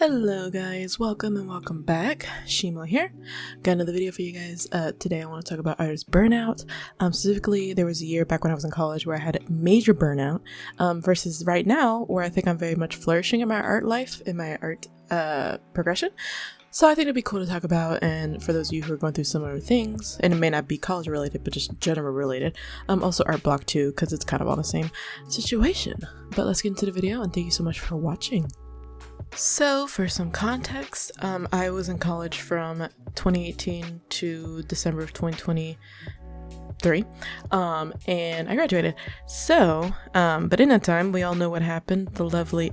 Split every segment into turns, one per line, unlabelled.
Hello guys, welcome and welcome back. Shimo here. Got another video for you guys. Today I want to talk about artist burnout. Specifically, there was a year back when I was in college where I had major burnout versus right now where I think I'm very much flourishing in my art life, in my art progression. So I think it'd be cool to talk about, and for those of you who are going through similar things, and it may not be college related, but just general related, also art block too, because it's kind of all the same situation. But let's get into the video, and thank you so much for watching. So for some context, I was in college from 2018 to December of 2023, and I graduated. So, but in that time, we all know what happened, the lovely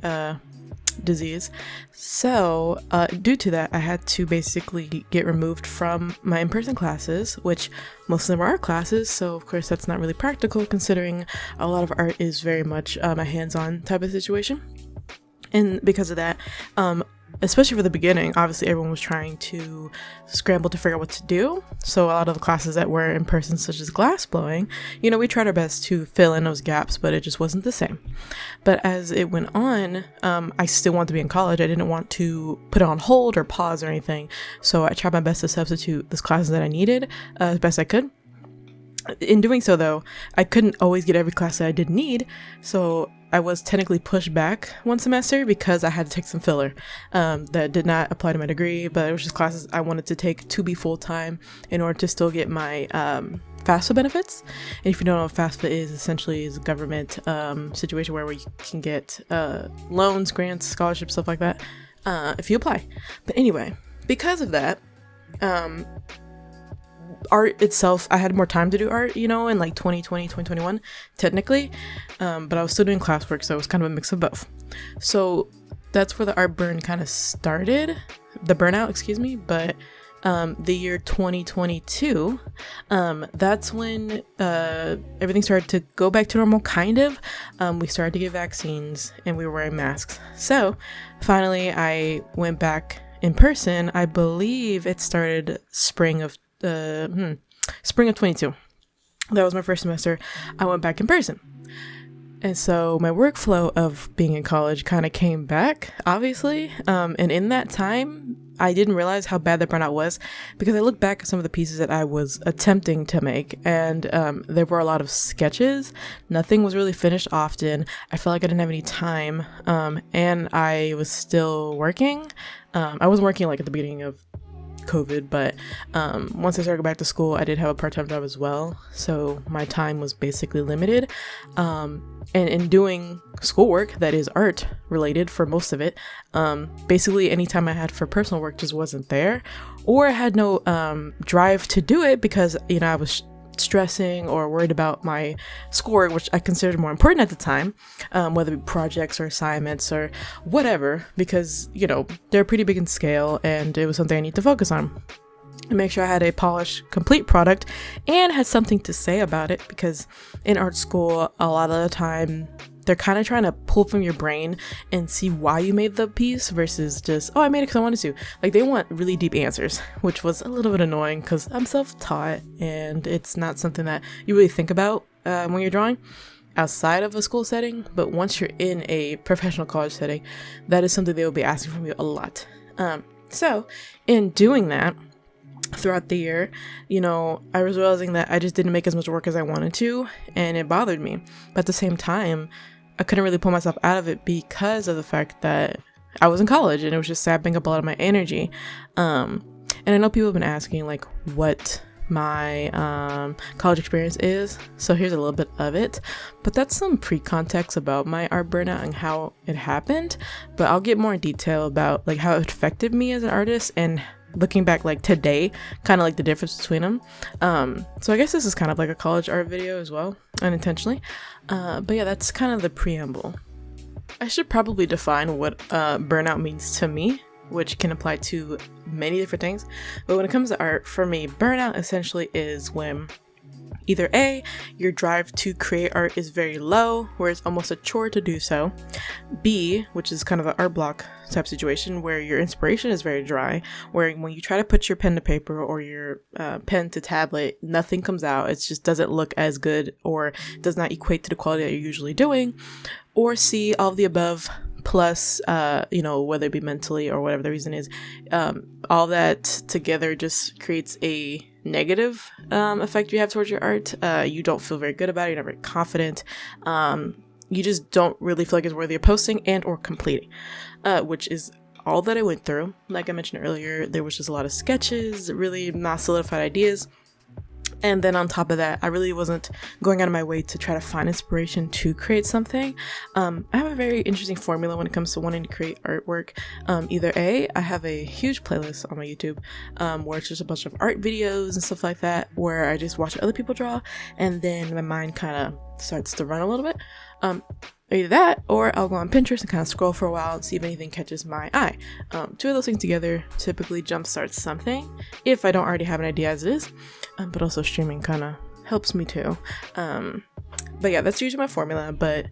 disease. So due to that, I had to basically get removed from my in-person classes, which most of them are art classes, so of course that's not really practical considering a lot of art is very much a hands-on type of situation. And because of that, especially for the beginning, obviously everyone was trying to scramble to figure out what to do. So a lot of the classes that were in person, such as glass blowing, we tried our best to fill in those gaps, but it just wasn't the same. But as it went on, I still wanted to be in college. I didn't want to put it on hold or pause or anything. So I tried my best to substitute those classes that I needed as best I could. In doing so, though, I couldn't always get every class that I did need, so I was technically pushed back one semester because I had to take some filler that did not apply to my degree, but it was just classes I wanted to take to be full-time in order to still get my FAFSA benefits. And if you don't know what FAFSA is, essentially is a government situation where you can get loans, grants, scholarships, stuff like that if you apply. But anyway, because of that, art itself, I had more time to do art, in like 2020, 2021, technically, but I was still doing classwork, so it was kind of a mix of both. So that's where the art burn kind of started, the burnout, excuse me, but the year 2022, that's when everything started to go back to normal, kind of. We started to get vaccines and we were wearing masks. So finally I went back in person. I believe it started spring of 22. That was my first semester. I went back in person. And so my workflow of being in college kind of came back, obviously. And in that time, I didn't realize how bad the burnout was because I look back at some of the pieces that I was attempting to make, and there were a lot of sketches. Nothing was really finished often. I felt like I didn't have any time, and I was still working. I wasn't working like at the beginning of COVID, but once I started going back to school, I did have a part-time job as well, so my time was basically limited, and in doing schoolwork that is art related for most of it, basically any time I had for personal work just wasn't there, or I had no drive to do it because I was stressing or worried about my schoolwork, which I considered more important at the time, whether it be projects or assignments or whatever, because they're pretty big in scale and it was something I need to focus on and make sure I had a polished, complete product and had something to say about it, because in art school a lot of the time they're kind of trying to pull from your brain and see why you made the piece versus just, oh, I made it because I wanted to. Like, they want really deep answers, which was a little bit annoying because I'm self-taught and it's not something that you really think about when you're drawing outside of a school setting. But once you're in a professional college setting, that is something they will be asking from you a lot. So in doing that, throughout the year, I was realizing that I just didn't make as much work as I wanted to, and it bothered me. But at the same time, I couldn't really pull myself out of it because of the fact that I was in college and it was just sapping up a lot of my energy. And I know people have been asking like what my college experience is, so here's a little bit of it, but that's some pre-context about my art burnout and how it happened. But I'll get more in detail about like how it affected me as an artist and looking back like today, kind of like the difference between them. So I guess this is kind of like a college art video as well, unintentionally, but yeah, that's kind of the preamble. I should probably define what burnout means to me, which can apply to many different things, but when it comes to art, for me, burnout essentially is when either A, your drive to create art is very low, where it's almost a chore to do so. B, which is kind of an art block type situation, where your inspiration is very dry, where when you try to put your pen to paper or your pen to tablet, nothing comes out. It just doesn't look as good or does not equate to the quality that you're usually doing. Or C, all of the above, plus whether it be mentally or whatever the reason is, all that together just creates a negative effect you have towards your art. You don't feel very good about it. You're not very confident. You just don't really feel like it's worthy of posting and or completing, which is all that I went through. Like I mentioned earlier, there was just a lot of sketches, really not solidified ideas. And then on top of that, I really wasn't going out of my way to try to find inspiration to create something. I have a very interesting formula when it comes to wanting to create artwork. Either A, I have a huge playlist on my YouTube where it's just a bunch of art videos and stuff like that, where I just watch other people draw, and then my mind kind of starts to run a little bit. Either that, or I'll go on Pinterest and kind of scroll for a while and see if anything catches my eye. Two of those things together typically jumpstarts something, if I don't already have an idea as it is. But also streaming kind of helps me too. But yeah, that's usually my formula. But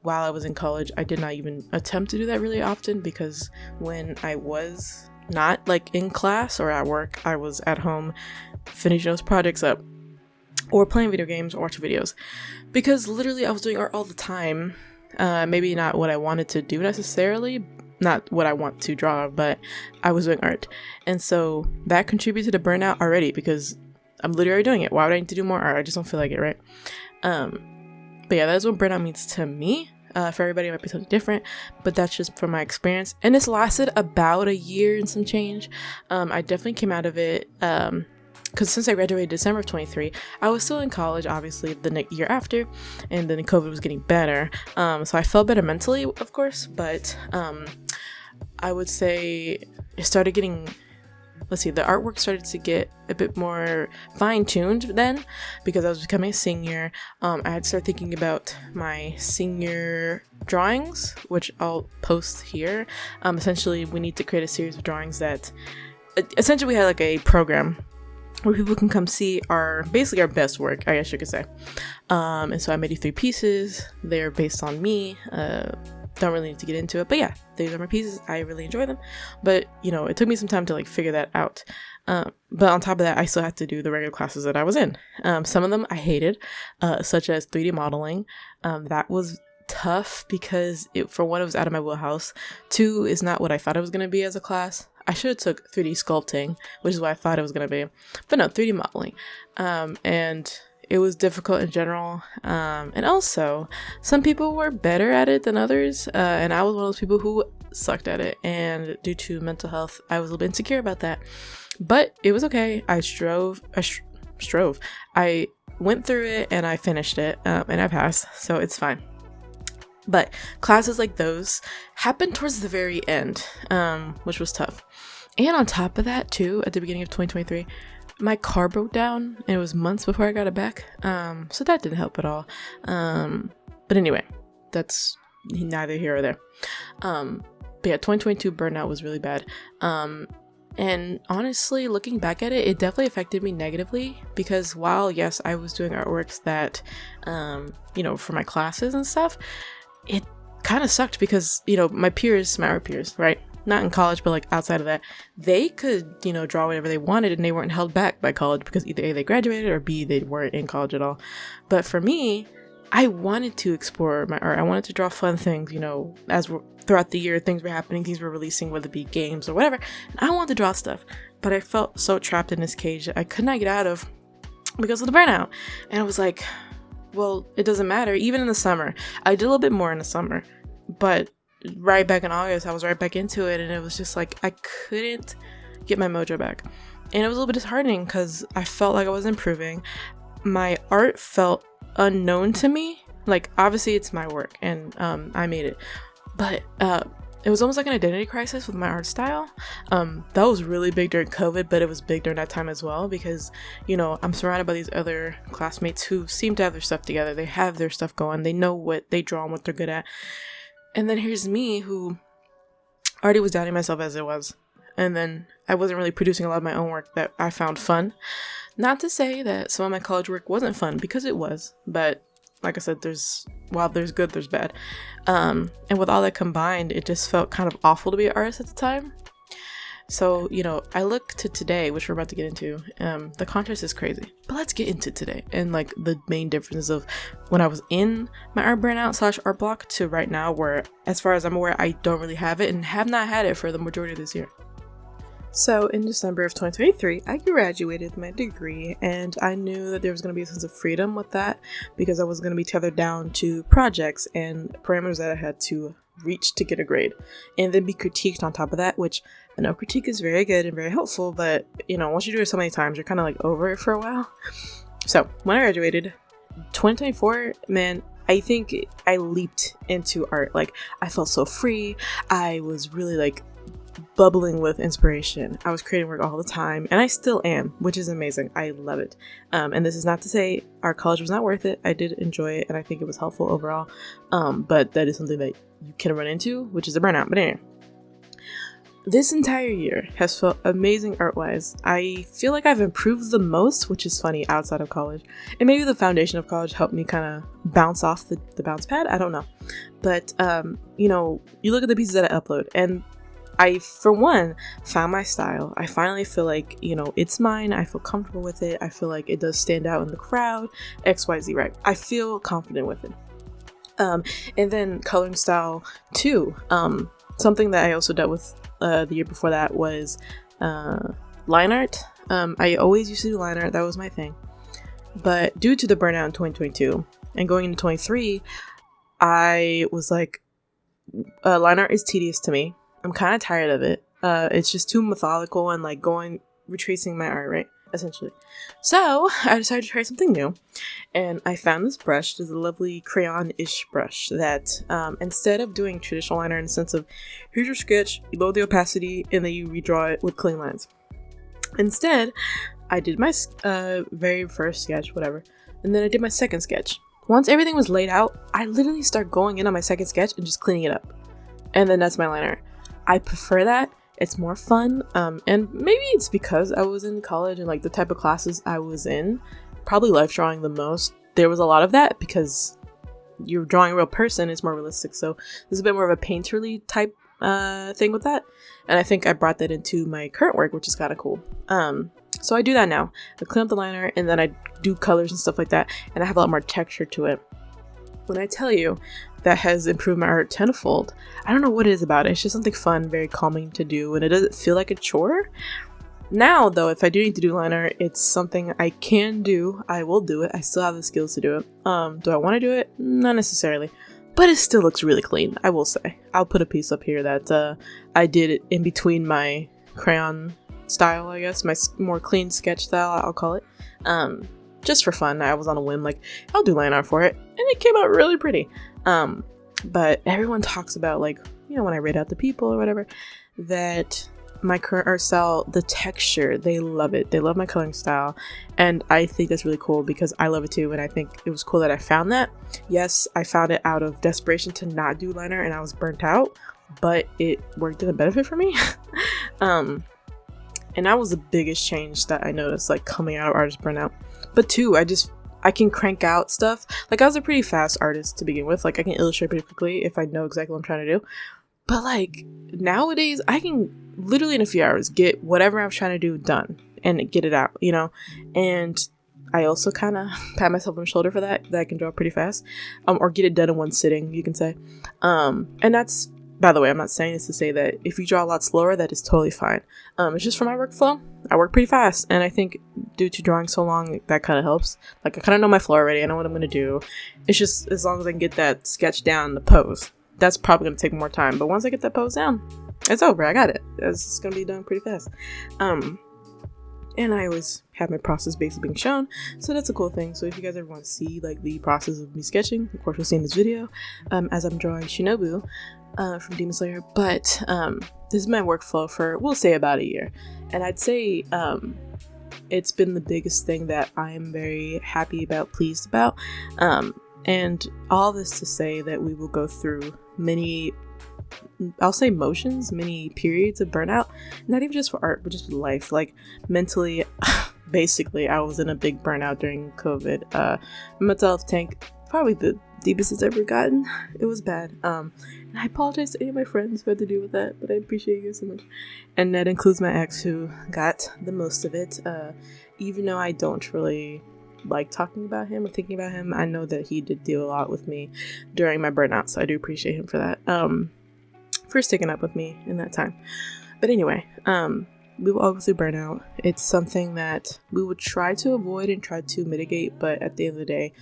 while I was in college, I did not even attempt to do that really often, because when I was not like in class or at work, I was at home finishing those projects up, or playing video games or watching videos, because literally I was doing art all the time. Maybe not what I wanted to do necessarily, not what I want to draw, but I was doing art. And so that contributed to burnout already, because I'm literally doing it. Why would I need to do more art? I just don't feel like it, right? But yeah, that's what burnout means to me. For everybody, it might be something different, but that's just from my experience. And this lasted about a year and some change. I definitely came out of it, because since I graduated December of 23, I was still in college, obviously, the year after, and then COVID was getting better. So I felt better mentally, of course, but I would say it started getting, the artwork started to get a bit more fine-tuned then, because I was becoming a senior. I had started thinking about my senior drawings, which I'll post here. Essentially, we need to create a series of drawings that, essentially we had like a program where people can come see basically our best work, I guess you could say. And so I made 3 pieces. They're based on me. Don't really need to get into it, but yeah, these are my pieces. I really enjoy them, but it took me some time to like figure that out. But on top of that, I still had to do the regular classes that I was in. Some of them I hated, such as 3D modeling. That was tough because for one, it was out of my wheelhouse. 2, is not what I thought it was going to be as a class. I should have took 3D sculpting, which is what I thought it was going to be, but no, 3D modeling. And it was difficult in general. And also, some people were better at it than others, and I was one of those people who sucked at it. And due to mental health, I was a little bit insecure about that. But it was okay. I strove. I went through it and I finished it, and I passed, so it's fine. But classes like those happened towards the very end, which was tough. And on top of that, too, at the beginning of 2023, my car broke down, and it was months before I got it back. So that didn't help at all. But anyway, that's neither here or there. But yeah, 2022 burnout was really bad. And honestly, looking back at it, it definitely affected me negatively, because while, yes, I was doing artworks that, for my classes and stuff, it kind of sucked because, my art peers, right? Not in college, but like outside of that, they could, draw whatever they wanted, and they weren't held back by college because either A, they graduated, or B, they weren't in college at all. But for me, I wanted to explore my art. I wanted to draw fun things, as throughout the year, things were happening, things were releasing, whether it be games or whatever. And I wanted to draw stuff, but I felt so trapped in this cage that I could not get out of because of the burnout. And I was like, well, it doesn't matter. Even in the summer, I did a little bit more in the summer, but right back in August, I was right back into it, and it was just like I couldn't get my mojo back. And it was a little bit disheartening because I felt like I was improving. My art felt unknown to me. Like, obviously it's my work and I made it, but it was almost like an identity crisis with my art style. That was really big during COVID, but it was big during that time as well because, I'm surrounded by these other classmates who seem to have their stuff together. They have their stuff going. They know what they draw and what they're good at. And then here's me who already was doubting myself as it was. And then I wasn't really producing a lot of my own work that I found fun. Not to say that some of my college work wasn't fun, because it was. But like I said, while there's good, there's bad. And with all that combined, it just felt kind of awful to be an artist at the time. So, I look to today, which we're about to get into. The contrast is crazy. But let's get into today and like the main differences of when I was in my art burnout / art block to right now, where as far as I'm aware, I don't really have it and have not had it for the majority of this year. So in December of 2023, I graduated with my degree, and I knew that there was going to be a sense of freedom with that because I was going to be tethered down to projects and parameters that I had to reach to get a grade, and then be critiqued on top of that, which I know critique is very good and very helpful, but once you do it so many times, you're kind of like over it for a while. So when I graduated, 2024, man, I think I leaped into art. Like, I felt so free. I was really like bubbling with inspiration. I was creating work all the time, and I still am, which is amazing. I love it. And this is not to say our college was not worth it. I did enjoy it, and I think it was helpful overall. But that is something that you can run into, which is a burnout. But anyway, this entire year has felt amazing art-wise. I feel like I've improved the most, which is funny, outside of college. And maybe the foundation of college helped me kind of bounce off the bounce pad. I don't know. But, you look at the pieces that I upload, and I, for one, found my style. I finally feel like, it's mine. I feel comfortable with it. I feel like it does stand out in the crowd. XYZ, right? I feel confident with it. And then coloring style too. Something that I also dealt with the year before that was line art. I always used to do line art. That was my thing. But due to the burnout in 2022 and going into 23, I was like, line art is tedious to me. I'm kind of tired of it. It's just too methodical and like retracing my art, right? Essentially. So I decided to try something new, and I found this brush. It's a lovely crayon-ish brush that instead of doing traditional liner in the sense of here's your sketch, you load the opacity, and then you redraw it with clean lines. Instead, I did my very first sketch, whatever, and then I did my second sketch. Once everything was laid out, I literally start going in on my second sketch and just cleaning it up, and then that's my liner. I prefer that. It's more fun, and maybe it's because I was in college and like the type of classes I was in, probably life drawing the most. There was a lot of that because you're drawing a real person. It's more realistic, so there's a bit more of a painterly type thing with that, and I think I brought that into my current work, which is kind of cool. So I do that now. I clean up the liner, and then I do colors and stuff like that, and I have a lot more texture to it. When I tell you that has improved my art tenfold, I don't know what it is about it. It's just something fun, very calming to do, and it doesn't feel like a chore. Now, though, if I do need to do line art, it's something I can do. I will do it. I still have the skills to do it. Do I want to do it? Not necessarily. But it still looks really clean, I will say. I'll put a piece up here that I did it in between my crayon style, I guess. My more clean sketch style, I'll call it. Just for fun. I was on a whim, like, I'll do line art for it. And it came out really pretty. But everyone talks about, like, when I rate out the people or whatever, that my current art style, the texture, they love it. They love my coloring style. And I think that's really cool because I love it too. And I think it was cool that I found that. Yes, I found it out of desperation to not do liner and I was burnt out, but it worked in a benefit for me. And that was the biggest change that I noticed, like, coming out of artist burnout. But two, I can crank out stuff. Like, I was a pretty fast artist to begin with. Like, I can illustrate pretty quickly if I know exactly what I'm trying to do. But, like, nowadays, I can literally in a few hours get whatever I was trying to do done and get it out, And I also kind of pat myself on the shoulder for that I can draw pretty fast. Or get it done in one sitting, you can say. And that's, by the way, I'm not saying this to say that if you draw a lot slower, that is totally fine. It's just for my workflow. I work pretty fast, and I think due to drawing so long, that kind of helps. Like, I kind of know my flow already. I know what I'm going to do. It's just as long as I can get that sketch down, the pose. That's probably going to take more time. But once I get that pose down, it's over. I got it. It's going to be done pretty fast. And I always have my process basically being shown. So that's a cool thing. So if you guys ever want to see, like, the process of me sketching, of course, you'll see in this video as I'm drawing Shinobu from Demon Slayer. But this is my workflow for, we'll say, about a year. And I'd say it's been the biggest thing that I am very happy about, pleased about. And all this to say that we will go through many, I'll say motions, many periods of burnout, not even just for art, but just for life. Like, mentally, basically, I was in a big burnout during COVID. Mental health tank, probably the deepest it's ever gotten. It was bad. And I apologize to any of my friends who had to deal with that, but I appreciate you guys so much. And that includes my ex, who got the most of it. Even though I don't really like talking about him or thinking about him, I know that he did deal a lot with me during my burnout, so I do appreciate him for that. For sticking up with me in that time. But anyway, we will all go through burnout. It's something that we would try to avoid and try to mitigate, but at the end of the day,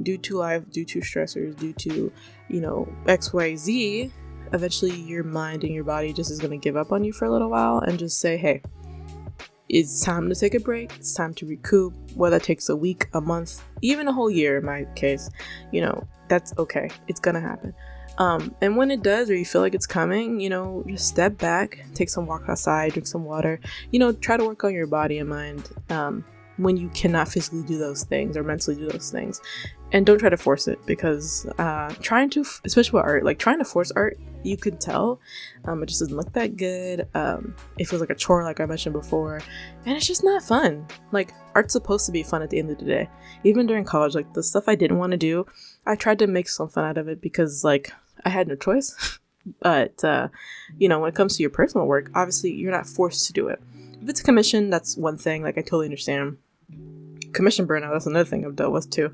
due to life, due to stressors, due to, XYZ, eventually your mind and your body just is going to give up on you for a little while and just say, hey, it's time to take a break. It's time to recoup. Whether that takes a week, a month, even a whole year in my case, that's okay. It's going to happen. And when it does, or you feel like it's coming, just step back, take some walks outside, drink some water, try to work on your body and mind when you cannot physically do those things or mentally do those things. And don't try to force it, because especially with art, trying to force art, you can tell it just doesn't look that good. It feels like a chore, like I mentioned before, and it's just not fun. Art's supposed to be fun at the end of the day. Even during college, the stuff I didn't want to do, I tried to make some fun out of it because I had no choice. But when it comes to your personal work, obviously you're not forced to do it. If it's a commission, that's one thing. I totally understand. Commission burnout, that's another thing I've dealt with too.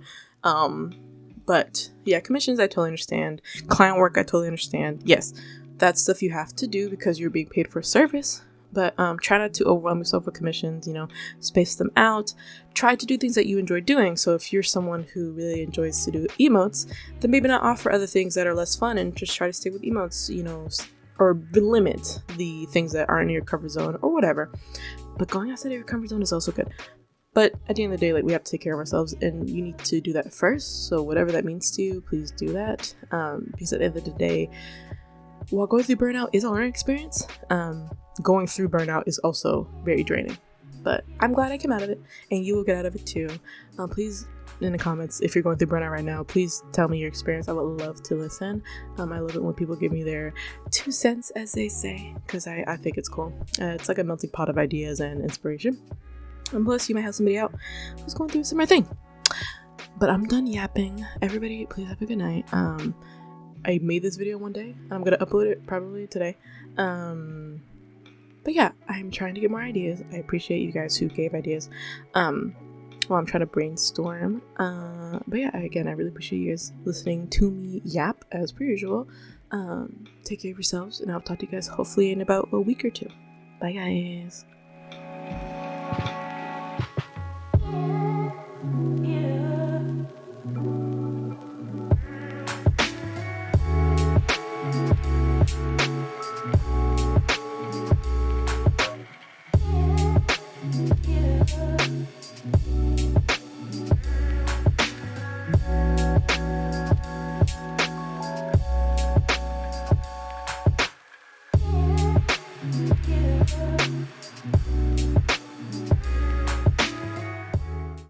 But yeah, commissions, I totally understand. Client work, I totally understand. Yes, that's stuff you have to do because you're being paid for a service. But try not to overwhelm yourself with commissions, space them out. Try to do things that you enjoy doing. So if you're someone who really enjoys to do emotes, then maybe not offer other things that are less fun and just try to stick with emotes, or limit the things that aren't in your comfort zone or whatever. But going outside of your comfort zone is also good. But at the end of the day, we have to take care of ourselves, and you need to do that first. So whatever that means to you, please do that. Because at the end of the day, while going through burnout is a learning experience, going through burnout is also very draining. But I'm glad I came out of it, and you will get out of it too. Please, in the comments, if you're going through burnout right now, please tell me your experience. I would love to listen. I love it when people give me their 2 cents, as they say, because I think it's cool. It's like a melting pot of ideas and inspiration. And plus, you might have somebody out who's going through a similar thing. But I'm done yapping. Everybody, please have a good night. I made this video one day, and I'm gonna upload it probably today. But yeah, I'm trying to get more ideas. I appreciate you guys who gave ideas. While I'm trying to brainstorm. But yeah, again, I really appreciate you guys listening to me yap as per usual. Take care of yourselves, and I'll talk to you guys hopefully in about a week or two. Bye, guys.